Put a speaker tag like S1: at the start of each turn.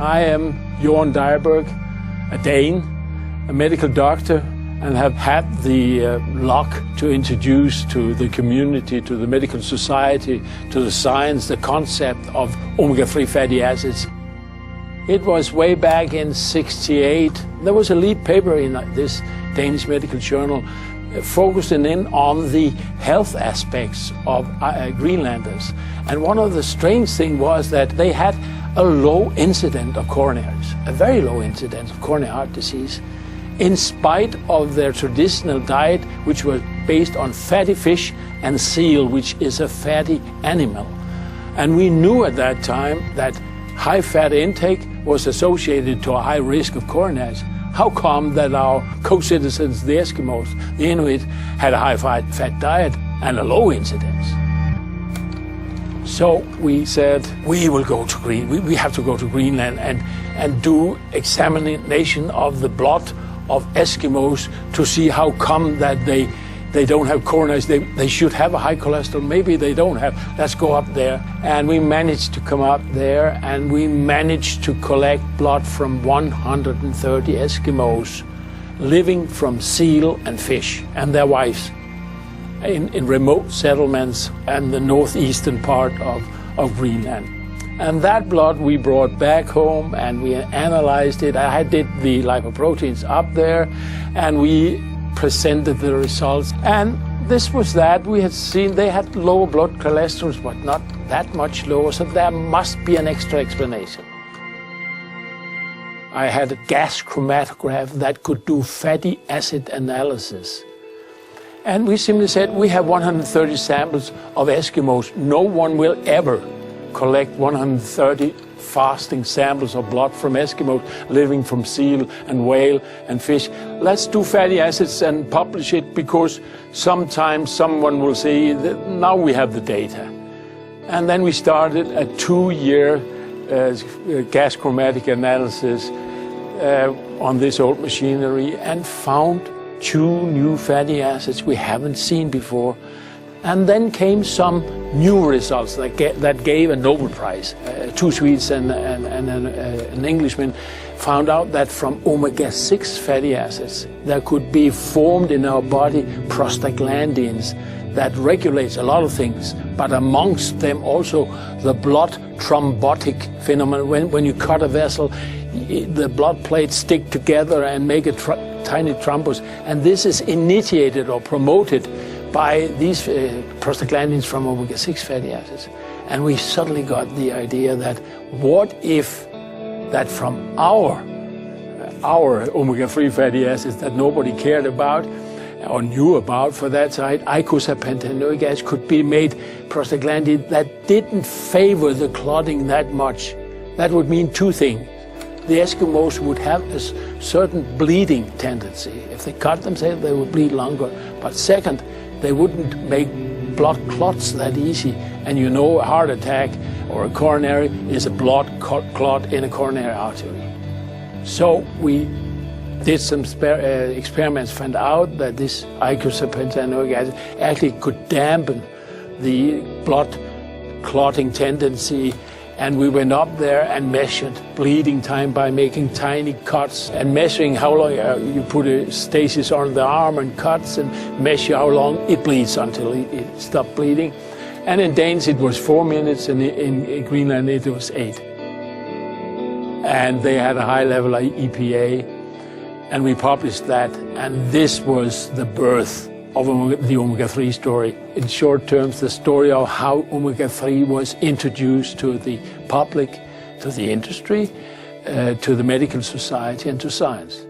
S1: I am Jorn Dyerberg, a Dane, a medical doctor, and have had the luck to introduce to the community, to the medical society, to the science, the concept of omega-3 fatty acids. It was way back in '68. There was a lead paper in this Danish medical journal focusing in on the health aspects of Greenlanders. And one of the strange things was that they had a low incidence of coronaries, a very low incidence of coronary heart disease, in spite of their traditional diet, which was based on fatty fish and seal, which is a fatty animal. And we knew at that time that high fat intake was associated to a high risk of coronaries. How come that our co-citizens, the Eskimos, the Inuit, had a high fat diet and a low incidence? So we said, we will go to we have to go to Greenland and do examination of the blood of Eskimos to see how come that they don't have coronaries. They should have a high cholesterol. Maybe they don't have. Let's go up there. And we managed to come up there, and we managed to collect blood from 130 Eskimos living from seal and fish and their wives in remote settlements and the northeastern part of Greenland. And that blood we brought back home and we analyzed it. I did the lipoproteins up there and we presented the results. And this was that. We had seen they had lower blood cholesterol, but not that much lower, so there must be an extra explanation. I had a gas chromatograph that could do fatty acid analysis. And we simply said, we have 130 samples of Eskimos. No one will ever collect 130 fasting samples of blood from Eskimos living from seal and whale and fish. Let's do fatty acids and publish it, because sometimes someone will say that now we have the data. And then we started a 2-year gas chromatic analysis on this old machinery and found 2 new fatty acids we haven't seen before. And then came some new results that gave a Nobel Prize. 2 Swedes and an Englishman found out that from omega-6 fatty acids there could be formed in our body prostaglandins that regulates a lot of things, but amongst them also the blood thrombotic phenomenon. When you cut a vessel, the blood plates stick together and make a tiny thrombus, and this is initiated or promoted by these prostaglandins from omega-6 fatty acids. And we suddenly got the idea that what if that from our omega-3 fatty acids that nobody cared about or knew about for that side, icosapentaenoic acid, could be made prostaglandin that didn't favor the clotting that much. That would mean 2 things. The Eskimos would have a certain bleeding tendency. If they cut themselves, they would bleed longer. But second, they wouldn't make blood clots that easy. And you know, a heart attack or a coronary is a blood clot in a coronary artery. So we did some experiments, found out that this icosapentaenoic acid actually could dampen the blood clotting tendency. And we went up there and measured bleeding time by making tiny cuts and measuring how long you put a stasis on the arm and cuts and measure how long it bleeds until it stopped bleeding. And in Danes it was 4 minutes, and in Greenland it was 8. And they had a high level of EPA, and we published that, and this was the birth of the omega-3 story. In short terms, the story of how omega-3 was introduced to the public, to the industry, to the medical society, and to science.